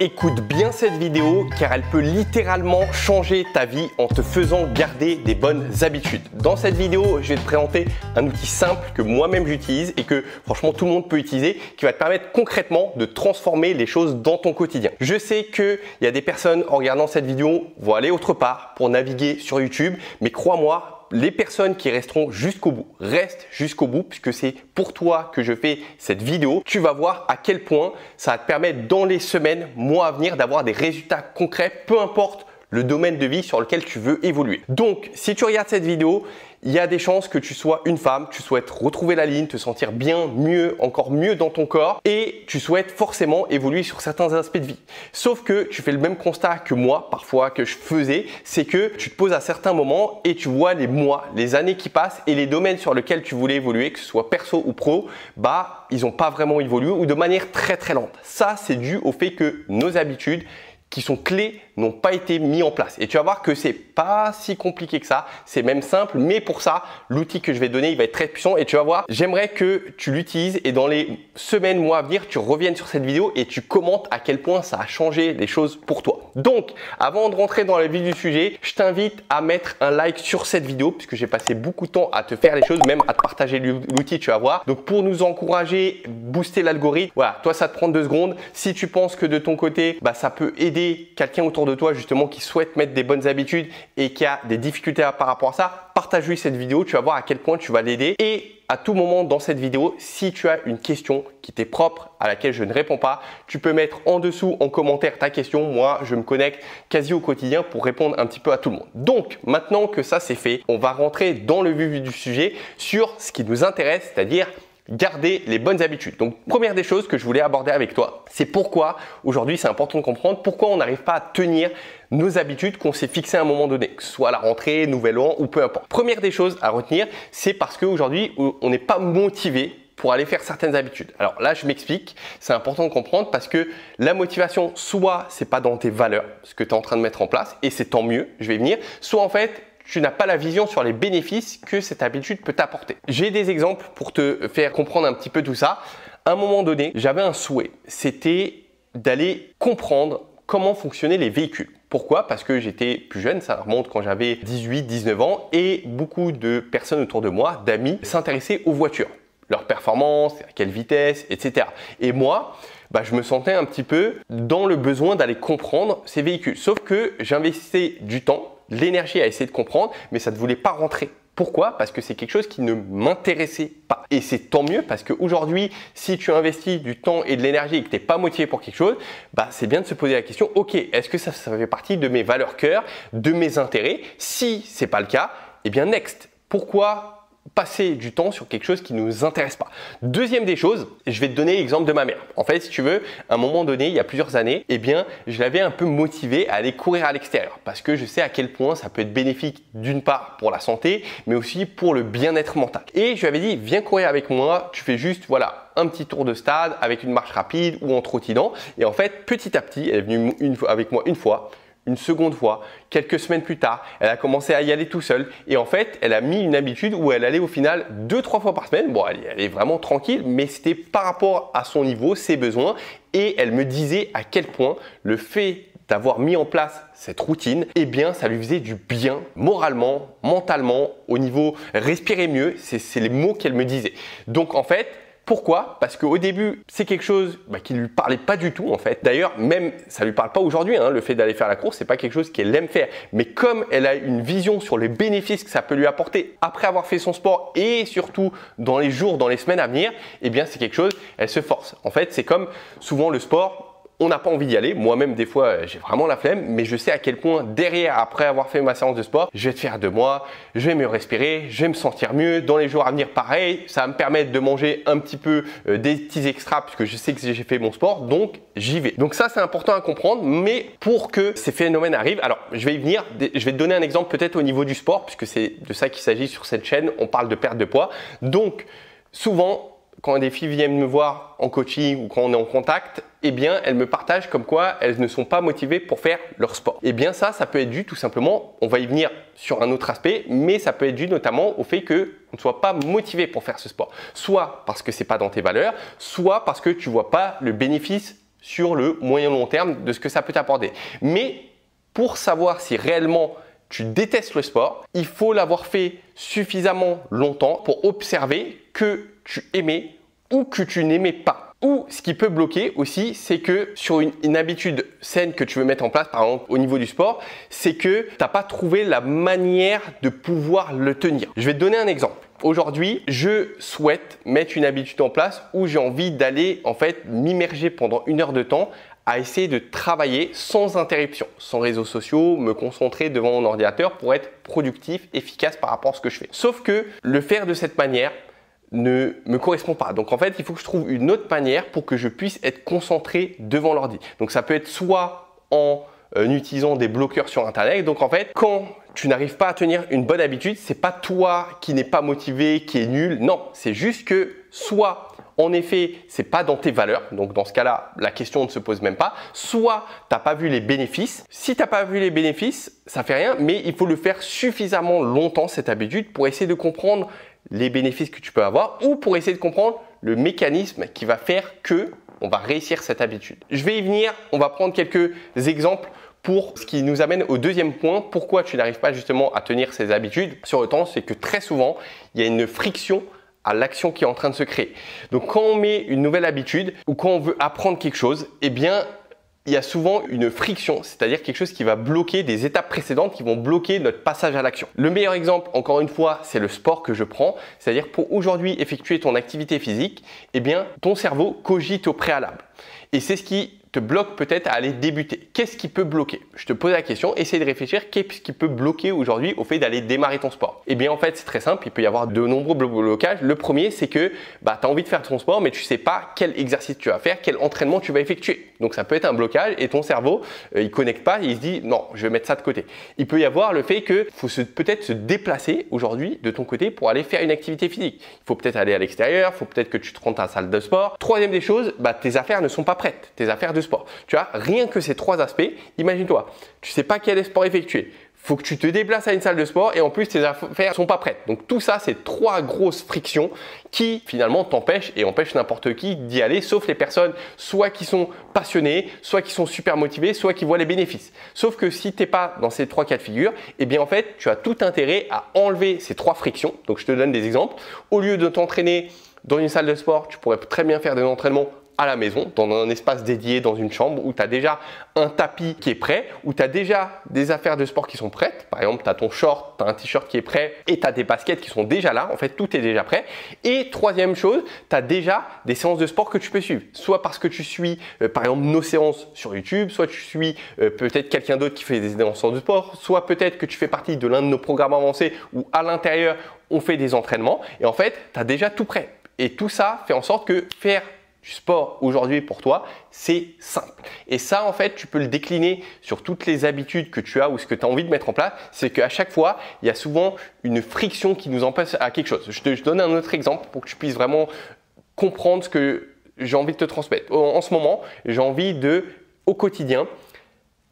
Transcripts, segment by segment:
Écoute bien cette vidéo car elle peut littéralement changer ta vie en te faisant garder des bonnes habitudes. Dans cette vidéo, je vais te présenter un outil simple que moi-même j'utilise et que franchement tout le monde peut utiliser qui va te permettre concrètement de transformer les choses dans ton quotidien. Je sais qu'il y a des personnes en regardant cette vidéo vont aller autre part pour naviguer sur YouTube, mais crois-moi, les personnes qui resteront jusqu'au bout, restent jusqu'au bout puisque c'est pour toi que je fais cette vidéo. Tu vas voir à quel point ça va te permettre dans les semaines, mois à venir d'avoir des résultats concrets, peu importe le domaine de vie sur lequel tu veux évoluer. Donc, si tu regardes cette vidéo, il y a des chances que tu sois une femme, tu souhaites retrouver la ligne, te sentir bien, mieux, encore mieux dans ton corps et tu souhaites forcément évoluer sur certains aspects de vie. Sauf que tu fais le même constat que moi, parfois, que je faisais, c'est que tu te poses à certains moments et tu vois les mois, les années qui passent et les domaines sur lesquels tu voulais évoluer, que ce soit perso ou pro, ils n'ont pas vraiment évolué ou de manière très très lente. Ça, c'est dû au fait que nos habitudes qui sont clés n'ont pas été mis en place. Et tu vas voir que c'est pas si compliqué que ça, c'est même simple, mais pour ça, l'outil que je vais te donner, il va être très puissant et tu vas voir, j'aimerais que tu l'utilises et dans les semaines, mois à venir, tu reviennes sur cette vidéo et tu commentes à quel point ça a changé les choses pour toi. Donc, avant de rentrer dans la vif du sujet, je t'invite à mettre un like sur cette vidéo puisque j'ai passé beaucoup de temps à te faire les choses, même à te partager l'outil, tu vas voir. Donc, pour nous encourager, booster l'algorithme, voilà, toi, ça te prend 2 secondes. Si tu penses que de ton côté, ça peut aider quelqu'un autour de toi justement qui souhaite mettre des bonnes habitudes et qui a des difficultés par rapport à ça, partage-lui cette vidéo, tu vas voir à quel point tu vas l'aider. Et à tout moment dans cette vidéo, si tu as une question qui t'est propre à laquelle je ne réponds pas, tu peux mettre en dessous en commentaire ta question. Moi, je me connecte quasi au quotidien pour répondre un petit peu à tout le monde. Donc, maintenant que ça c'est fait, on va rentrer dans le vif du sujet sur ce qui nous intéresse, c'est-à-dire garder les bonnes habitudes. Donc, première des choses que je voulais aborder avec toi, c'est pourquoi aujourd'hui c'est important de comprendre pourquoi on n'arrive pas à tenir nos habitudes qu'on s'est fixées à un moment donné, que ce soit à la rentrée, nouvel an ou peu importe. Première des choses à retenir, c'est parce qu'aujourd'hui on n'est pas motivé pour aller faire certaines habitudes. Alors là, je m'explique, c'est important de comprendre parce que la motivation, soit c'est pas dans tes valeurs, ce que tu es en train de mettre en place et c'est tant mieux, je vais venir, soit en fait, tu n'as pas la vision sur les bénéfices que cette habitude peut t'apporter. J'ai des exemples pour te faire comprendre un petit peu tout ça. À un moment donné, j'avais un souhait, c'était d'aller comprendre comment fonctionnaient les véhicules. Pourquoi? Parce que j'étais plus jeune, ça remonte quand j'avais 18, 19 ans et beaucoup de personnes autour de moi, d'amis, s'intéressaient aux voitures, leur performance, à quelle vitesse, etc. Et moi, je me sentais un petit peu dans le besoin d'aller comprendre ces véhicules. Sauf que j'investissais du temps, l'énergie à essayer de comprendre, mais ça ne voulait pas rentrer. Pourquoi? Parce que c'est quelque chose qui ne m'intéressait pas. Et c'est tant mieux parce qu'aujourd'hui, si tu investis du temps et de l'énergie et que tu n'es pas motivé pour quelque chose, c'est bien de se poser la question, ok, est-ce que ça fait partie de mes valeurs cœur, de mes intérêts? Si ce n'est pas le cas, eh bien next. Pourquoi passer du temps sur quelque chose qui ne nous intéresse pas? Deuxième des choses, je vais te donner l'exemple de ma mère. En fait, si tu veux, à un moment donné, il y a plusieurs années, je l'avais un peu motivée à aller courir à l'extérieur parce que je sais à quel point ça peut être bénéfique d'une part pour la santé, mais aussi pour le bien-être mental. Et je lui avais dit, viens courir avec moi, tu fais juste, un petit tour de stade avec une marche rapide ou en trottinant. Et en fait, petit à petit, elle est venue avec moi une fois, une seconde fois, quelques semaines plus tard, elle a commencé à y aller tout seul et en fait, elle a mis une habitude où elle allait au final 2-3 fois par semaine. Bon, elle est vraiment tranquille, mais c'était par rapport à son niveau, ses besoins et elle me disait à quel point le fait d'avoir mis en place cette routine, ça lui faisait du bien moralement, mentalement, au niveau respirer mieux, c'est les mots qu'elle me disait. Donc en fait, pourquoi? Parce qu'au début, c'est quelque chose qui ne lui parlait pas du tout en fait. D'ailleurs, même ça ne lui parle pas aujourd'hui, le fait d'aller faire la course, c'est pas quelque chose qu'elle aime faire. Mais comme elle a une vision sur les bénéfices que ça peut lui apporter après avoir fait son sport et surtout dans les jours, dans les semaines à venir, c'est quelque chose, elle se force. En fait, c'est comme souvent le sport, on n'a pas envie d'y aller. Moi-même, des fois, j'ai vraiment la flemme, mais je sais à quel point derrière, après avoir fait ma séance de sport, je vais te faire 2 mois, je vais mieux respirer, je vais me sentir mieux. Dans les jours à venir, pareil, ça va me permettre de manger un petit peu des petits extras puisque je sais que j'ai fait mon sport, donc j'y vais. Donc ça, c'est important à comprendre, mais pour que ces phénomènes arrivent, alors je vais y venir, je vais te donner un exemple peut-être au niveau du sport puisque c'est de ça qu'il s'agit sur cette chaîne, on parle de perte de poids. Donc souvent, quand des filles viennent me voir en coaching ou quand on est en contact, elles me partagent comme quoi elles ne sont pas motivées pour faire leur sport. Ça peut être dû tout simplement, on va y venir sur un autre aspect, mais ça peut être dû notamment au fait qu'on ne soit pas motivé pour faire ce sport. Soit parce que ce n'est pas dans tes valeurs, soit parce que tu ne vois pas le bénéfice sur le moyen long terme de ce que ça peut t'apporter. Mais pour savoir si réellement tu détestes le sport, il faut l'avoir fait suffisamment longtemps pour observer que tu aimais ou que tu n'aimais pas. Ou ce qui peut bloquer aussi, c'est que sur une habitude saine que tu veux mettre en place, par exemple au niveau du sport, c'est que tu n'as pas trouvé la manière de pouvoir le tenir. Je vais te donner un exemple. Aujourd'hui, je souhaite mettre une habitude en place où j'ai envie d'aller en fait m'immerger pendant 1 heure de temps à essayer de travailler sans interruption, sans réseaux sociaux, me concentrer devant mon ordinateur pour être productif, efficace par rapport à ce que je fais. Sauf que le faire de cette manière ne me correspond pas. Donc en fait, il faut que je trouve une autre manière pour que je puisse être concentré devant l'ordi. Donc ça peut être soit en utilisant des bloqueurs sur internet. Donc en fait, quand tu n'arrives pas à tenir une bonne habitude, c'est pas toi qui n'es pas motivé, qui est nul. Non, c'est juste que soit en effet, c'est pas dans tes valeurs. Donc dans ce cas-là, la question ne se pose même pas. Soit tu n'as pas vu les bénéfices. Si tu n'as pas vu les bénéfices, ça fait rien, mais il faut le faire suffisamment longtemps cette habitude pour essayer de comprendre les bénéfices que tu peux avoir ou pour essayer de comprendre le mécanisme qui va faire que on va réussir cette habitude. Je vais y venir, on va prendre quelques exemples pour ce qui nous amène au deuxième point. Pourquoi tu n'arrives pas justement à tenir ces habitudes sur le temps, c'est que très souvent, il y a une friction à l'action qui est en train de se créer. Donc quand on met une nouvelle habitude ou quand on veut apprendre quelque chose, eh bien il y a souvent une friction, c'est-à-dire quelque chose qui va bloquer des étapes précédentes qui vont bloquer notre passage à l'action. Le meilleur exemple, encore une fois, c'est le sport que je prends. C'est-à-dire pour aujourd'hui effectuer ton activité physique, eh bien, ton cerveau cogite au préalable. Et c'est ce qui te bloque peut-être à aller débuter. Qu'est-ce qui peut bloquer? Je te pose la question, essaye de réfléchir, qu'est-ce qui peut bloquer aujourd'hui au fait d'aller démarrer ton sport? Eh bien en fait c'est très simple, il peut y avoir de nombreux blocages. Le premier c'est que tu as envie de faire ton sport mais tu ne sais pas quel exercice tu vas faire, quel entraînement tu vas effectuer. Donc ça peut être un blocage et ton cerveau il ne connecte pas et il se dit non je vais mettre ça de côté. Il peut y avoir le fait qu'il faut peut-être se déplacer aujourd'hui de ton côté pour aller faire une activité physique. Il faut peut-être aller à l'extérieur, il faut peut-être que tu te rendes à la salle de sport. Troisième des choses, tes affaires ne sont pas prêtes, tes affaires de sport. Tu vois, rien que ces 3 aspects, imagine-toi, tu ne sais pas quel sport effectuer. Il faut que tu te déplaces à une salle de sport et en plus tes affaires ne sont pas prêtes. Donc tout ça, c'est 3 grosses frictions qui finalement t'empêchent et empêchent n'importe qui d'y aller, sauf les personnes soit qui sont passionnées, soit qui sont super motivées, soit qui voient les bénéfices. Sauf que si tu n'es pas dans ces 3 cas de figure, eh bien en fait, tu as tout intérêt à enlever ces 3 frictions. Donc je te donne des exemples. Au lieu de t'entraîner dans une salle de sport, tu pourrais très bien faire des entraînements à la maison, dans un espace dédié, dans une chambre où tu as déjà un tapis qui est prêt, où tu as déjà des affaires de sport qui sont prêtes. Par exemple, tu as ton short, tu as un t-shirt qui est prêt et tu as des baskets qui sont déjà là. En fait, tout est déjà prêt. Et troisième chose, tu as déjà des séances de sport que tu peux suivre. Soit parce que tu suis, par exemple, nos séances sur YouTube, soit tu suis peut-être quelqu'un d'autre qui fait des séances de sport, soit peut-être que tu fais partie de l'un de nos programmes avancés où à l'intérieur, on fait des entraînements. Et en fait, tu as déjà tout prêt. Et tout ça fait en sorte que faire du sport aujourd'hui pour toi, c'est simple. Et ça, en fait, tu peux le décliner sur toutes les habitudes que tu as ou ce que tu as envie de mettre en place. C'est qu'à chaque fois, il y a souvent une friction qui nous empêche à quelque chose. Je donne un autre exemple pour que tu puisses vraiment comprendre ce que j'ai envie de te transmettre. En ce moment, j'ai envie de, au quotidien,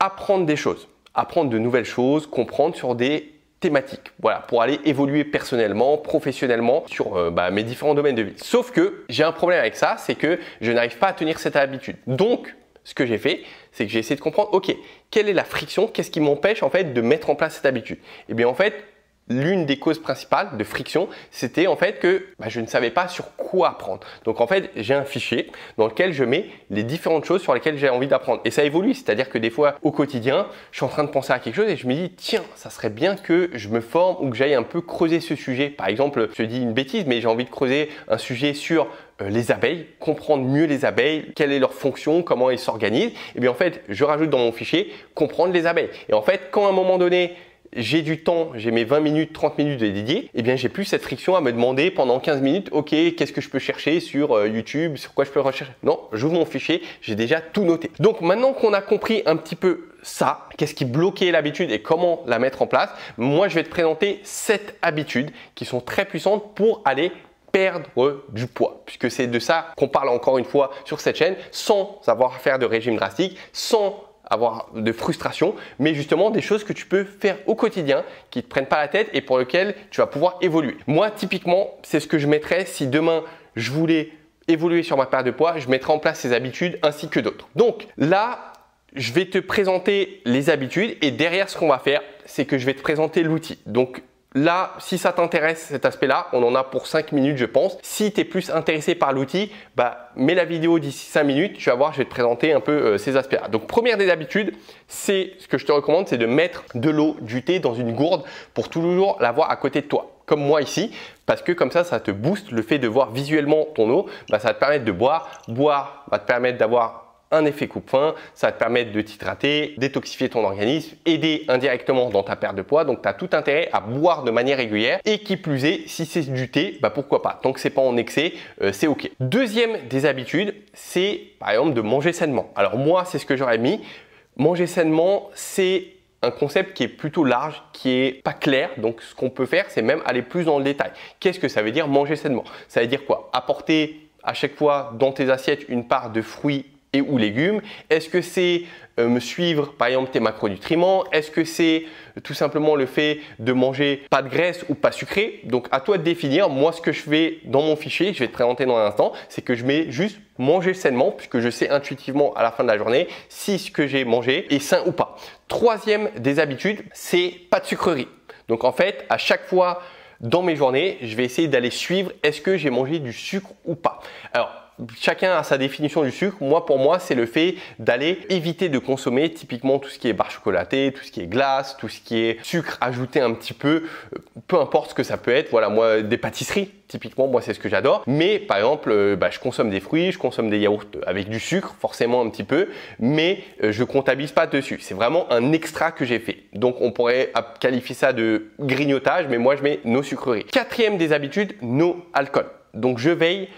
apprendre des choses, apprendre de nouvelles choses, comprendre sur des thématique, voilà, pour aller évoluer personnellement, professionnellement sur mes différents domaines de vie. Sauf que j'ai un problème avec ça, c'est que je n'arrive pas à tenir cette habitude. Donc, ce que j'ai fait, c'est que j'ai essayé de comprendre, ok, quelle est la friction, qu'est-ce qui m'empêche en fait de mettre en place cette habitude? Et bien en fait, l'une des causes principales de friction, c'était en fait que je ne savais pas sur quoi apprendre. Donc en fait, j'ai un fichier dans lequel je mets les différentes choses sur lesquelles j'ai envie d'apprendre. Et ça évolue, c'est-à-dire que des fois, au quotidien, je suis en train de penser à quelque chose et je me dis, tiens, ça serait bien que je me forme ou que j'aille un peu creuser ce sujet. Par exemple, je te dis une bêtise, mais j'ai envie de creuser un sujet sur les abeilles, comprendre mieux les abeilles, quelle est leur fonction, comment ils s'organisent. Et bien en fait, je rajoute dans mon fichier, comprendre les abeilles. Et en fait, quand à un moment donné, j'ai du temps, j'ai mes 20 minutes, 30 minutes de dédié, eh bien j'ai plus cette friction à me demander pendant 15 minutes, ok, qu'est-ce que je peux chercher sur YouTube, sur quoi je peux rechercher. Non, j'ouvre mon fichier, j'ai déjà tout noté. Donc maintenant qu'on a compris un petit peu ça, qu'est-ce qui bloquait l'habitude et comment la mettre en place, moi je vais te présenter 7 habitudes qui sont très puissantes pour aller perdre du poids, puisque c'est de ça qu'on parle encore une fois sur cette chaîne, sans avoir à faire de régime drastique, sans avoir de frustration, mais justement des choses que tu peux faire au quotidien qui ne te prennent pas la tête et pour lesquelles tu vas pouvoir évoluer. Moi, typiquement, c'est ce que je mettrais si demain je voulais évoluer sur ma perte de poids, je mettrai en place ces habitudes ainsi que d'autres. Donc là, je vais te présenter les habitudes et derrière ce qu'on va faire, c'est que je vais te présenter l'outil. Donc là, si ça t'intéresse cet aspect-là, on en a pour 5 minutes je pense. Si tu es plus intéressé par l'outil, mets la vidéo d'ici 5 minutes, tu vas voir, je vais te présenter un peu ces aspects-là. Donc première des habitudes, c'est ce que je te recommande, c'est de mettre de l'eau, du thé dans une gourde pour toujours l'avoir à côté de toi. Comme moi ici, parce que comme ça te booste le fait de voir visuellement ton eau, ça va te permettre de boire. Boire va te permettre d'avoir un effet coupe-faim, ça va te permettre de t'hydrater, détoxifier ton organisme, aider indirectement dans ta perte de poids. Donc, tu as tout intérêt à boire de manière régulière et qui plus est, si c'est du thé, pourquoi pas. Tant que c'est pas en excès, c'est ok. Deuxième des habitudes, c'est par exemple de manger sainement. Alors moi, c'est ce que j'aurais mis. Manger sainement, c'est un concept qui est plutôt large, qui est pas clair. Donc, ce qu'on peut faire, c'est même aller plus dans le détail. Qu'est-ce que ça veut dire manger sainement? Ça veut dire quoi? Apporter à chaque fois dans tes assiettes une part de fruits et ou légumes. Est-ce que c'est me suivre par exemple tes macronutriments? Est-ce que c'est tout simplement le fait de manger pas de graisse ou pas sucré? Donc à toi de définir. Moi, ce que je fais dans mon fichier, je vais te présenter dans un instant, c'est que je mets juste manger sainement puisque je sais intuitivement à la fin de la journée si ce que j'ai mangé est sain ou pas. Troisième des habitudes, c'est pas de sucrerie. Donc en fait, à chaque fois dans mes journées, je vais essayer d'aller suivre est-ce que j'ai mangé du sucre ou pas. Alors, chacun a sa définition du sucre. Moi, pour moi, c'est le fait d'aller éviter de consommer typiquement tout ce qui est barre chocolatée, tout ce qui est glace, tout ce qui est sucre ajouté un petit peu importe ce que ça peut être. Voilà, moi, des pâtisseries, typiquement, moi, c'est ce que j'adore. Mais par exemple, je consomme des fruits, je consomme des yaourts avec du sucre, forcément un petit peu, mais je comptabilise pas dessus. C'est vraiment un extra que j'ai fait. Donc, on pourrait qualifier ça de grignotage, mais moi, je mets no sucreries. Quatrième des habitudes, no alcool. Donc, je veille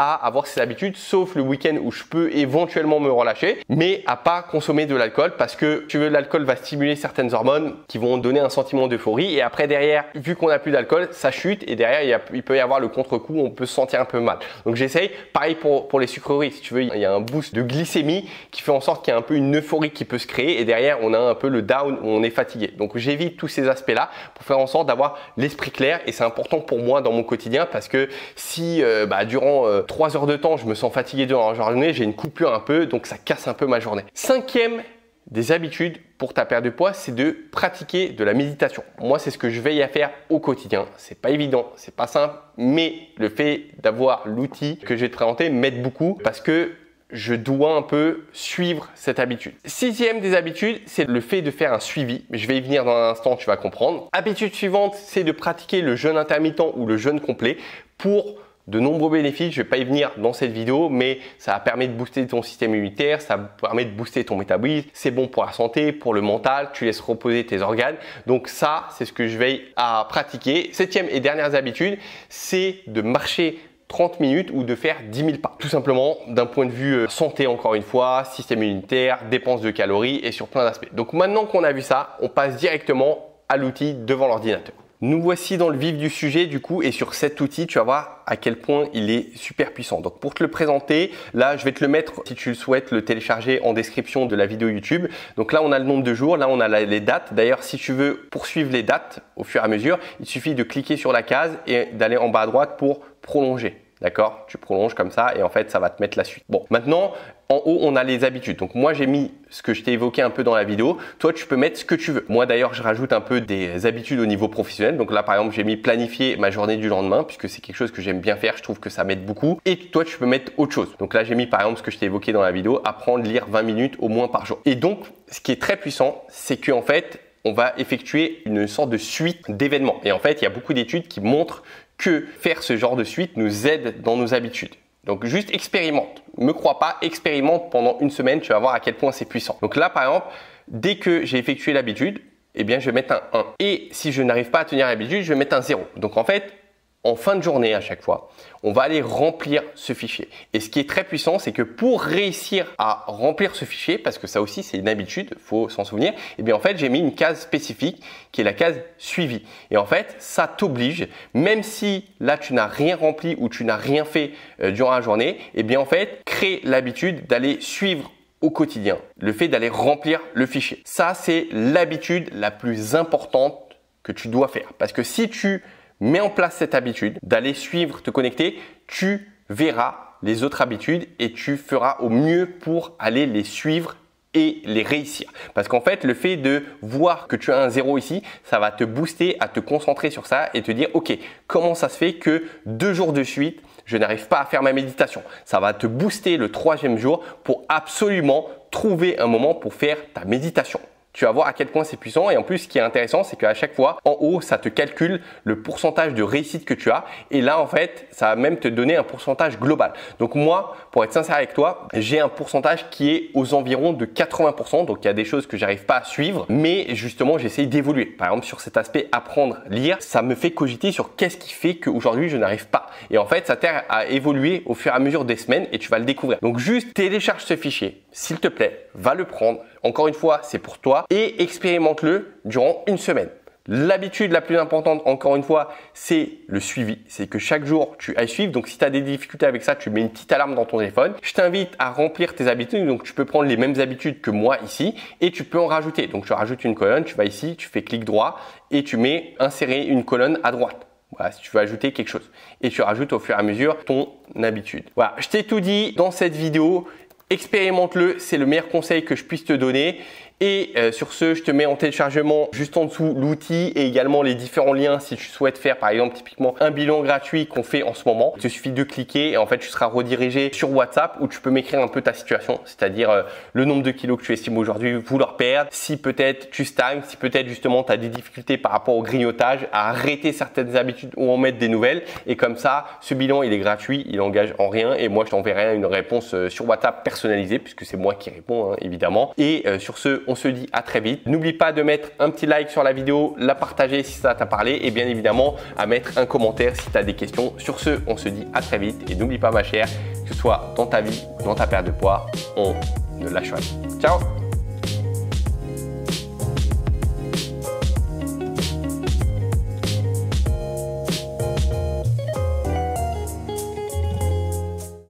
à avoir ces habitudes, sauf le week-end où je peux éventuellement me relâcher, mais à pas consommer de l'alcool parce que l'alcool va stimuler certaines hormones qui vont donner un sentiment d'euphorie et après derrière, vu qu'on n'a plus d'alcool, ça chute et derrière il peut y avoir le contre-coup, on peut se sentir un peu mal. Donc j'essaye, pareil pour les sucreries, si tu veux, il y a un boost de glycémie qui fait en sorte qu'il y a un peu une euphorie qui peut se créer et derrière on a un peu le down où on est fatigué. Donc j'évite tous ces aspects-là pour faire en sorte d'avoir l'esprit clair et c'est important pour moi dans mon quotidien parce que si durant 3 heures de temps, je me sens fatigué durant la journée, j'ai une coupure un peu, donc ça casse un peu ma journée. Cinquième des habitudes pour ta perte de poids, c'est de pratiquer de la méditation. Moi, c'est ce que je veille à faire au quotidien. C'est pas évident, c'est pas simple, mais le fait d'avoir l'outil que je vais te présenter m'aide beaucoup parce que je dois un peu suivre cette habitude. Sixième des habitudes, c'est le fait de faire un suivi. Je vais y venir dans un instant, tu vas comprendre. Habitude suivante, c'est de pratiquer le jeûne intermittent ou le jeûne complet pour de nombreux bénéfices. Je ne vais pas y venir dans cette vidéo, mais ça permet de booster ton système immunitaire, ça permet de booster ton métabolisme. C'est bon pour la santé, pour le mental, tu laisses reposer tes organes. Donc ça, c'est ce que je veille à pratiquer. Septième et dernière habitude, c'est de marcher 30 minutes ou de faire 10 000 pas. Tout simplement d'un point de vue santé encore une fois, système immunitaire, dépense de calories et sur plein d'aspects. Donc maintenant qu'on a vu ça, on passe directement à l'outil devant l'ordinateur. Nous voici dans le vif du sujet du coup et sur cet outil tu vas voir à quel point il est super puissant. Donc pour te le présenter, là je vais te le mettre si tu le souhaites le télécharger en description de la vidéo YouTube. Donc là on a le nombre de jours, là on a les dates. D'ailleurs si tu veux poursuivre les dates au fur et à mesure, il suffit de cliquer sur la case et d'aller en bas à droite pour prolonger. D'accord? Tu prolonges comme ça et en fait ça va te mettre la suite. Bon, maintenant en haut on a les habitudes. Donc moi j'ai mis ce que je t'ai évoqué un peu dans la vidéo. Toi tu peux mettre ce que tu veux. Moi d'ailleurs je rajoute un peu des habitudes au niveau professionnel. Donc là par exemple j'ai mis planifier ma journée du lendemain puisque c'est quelque chose que j'aime bien faire. Je trouve que ça m'aide beaucoup. Et toi tu peux mettre autre chose. Donc là j'ai mis par exemple ce que je t'ai évoqué dans la vidéo, apprendre à lire 20 minutes au moins par jour. Et donc ce qui est très puissant, c'est qu'en fait on va effectuer une sorte de suite d'événements. Et en fait il y a beaucoup d'études qui montrent que faire ce genre de suite nous aide dans nos habitudes. Donc juste expérimente. Me crois pas, expérimente pendant une semaine, tu vas voir à quel point c'est puissant. Donc là par exemple, dès que j'ai effectué l'habitude, eh bien je vais mettre un 1. Et si je n'arrive pas à tenir l'habitude, je vais mettre un 0. Donc en fait, en fin de journée à chaque fois, on va aller remplir ce fichier. Et ce qui est très puissant, c'est que pour réussir à remplir ce fichier, parce que ça aussi c'est une habitude, faut s'en souvenir, eh bien en fait j'ai mis une case spécifique qui est la case suivi. Et en fait ça t'oblige, même si là tu n'as rien rempli ou tu n'as rien fait durant la journée, eh bien en fait crée l'habitude d'aller suivre au quotidien, le fait d'aller remplir le fichier. Ça c'est l'habitude la plus importante que tu dois faire. Parce que si tu mets en place cette habitude d'aller suivre, te connecter, tu verras les autres habitudes et tu feras au mieux pour aller les suivre et les réussir. Parce qu'en fait, le fait de voir que tu as un 0 ici, ça va te booster à te concentrer sur ça et te dire, ok, comment ça se fait que 2 jours de suite, je n'arrive pas à faire ma méditation. Ça va te booster le 3e jour pour absolument trouver un moment pour faire ta méditation. Tu vas voir à quel point c'est puissant et en plus ce qui est intéressant c'est qu'à chaque fois en haut ça te calcule le pourcentage de réussite que tu as et là en fait ça va même te donner un pourcentage global. Donc moi pour être sincère avec toi j'ai un pourcentage qui est aux environs de 80%, donc il y a des choses que j'arrive pas à suivre mais justement j'essaye d'évoluer. Par exemple sur cet aspect apprendre, lire, ça me fait cogiter sur qu'est-ce qui fait qu'aujourd'hui je n'arrive pas et en fait ça t'aide à évoluer au fur et à mesure des semaines et tu vas le découvrir. Donc juste télécharge ce fichier, s'il te plaît, va le prendre. Encore une fois, c'est pour toi et expérimente-le durant une semaine. L'habitude la plus importante, encore une fois, c'est le suivi. C'est que chaque jour, tu ailles suivre. Donc, si tu as des difficultés avec ça, tu mets une petite alarme dans ton téléphone. Je t'invite à remplir tes habitudes. Donc, tu peux prendre les mêmes habitudes que moi ici et tu peux en rajouter. Donc, tu rajoutes une colonne, tu vas ici, tu fais clic droit et tu mets insérer une colonne à droite. Voilà, si tu veux ajouter quelque chose. Et tu rajoutes au fur et à mesure ton habitude. Voilà, je t'ai tout dit dans cette vidéo. Expérimente-le, c'est le meilleur conseil que je puisse te donner. Et sur ce, je te mets en téléchargement juste en dessous l'outil et également les différents liens si tu souhaites faire par exemple typiquement un bilan gratuit qu'on fait en ce moment. Il te suffit de cliquer et en fait tu seras redirigé sur WhatsApp où tu peux m'écrire un peu ta situation, c'est-à-dire le nombre de kilos que tu estimes aujourd'hui vouloir perdre, si peut-être tu stagnes, si peut-être justement tu as des difficultés par rapport au grignotage, à arrêter certaines habitudes ou en mettre des nouvelles. Et comme ça, ce bilan il est gratuit, il engage en rien et moi je t'enverrai une réponse sur WhatsApp personnalisée puisque c'est moi qui réponds évidemment. Et sur ce, on se dit à très vite. N'oublie pas de mettre un petit like sur la vidéo, la partager si ça t'a parlé et bien évidemment à mettre un commentaire si tu as des questions. Sur ce, on se dit à très vite et n'oublie pas ma chère, que ce soit dans ta vie ou dans ta perte de poids, on ne lâche rien. Ciao!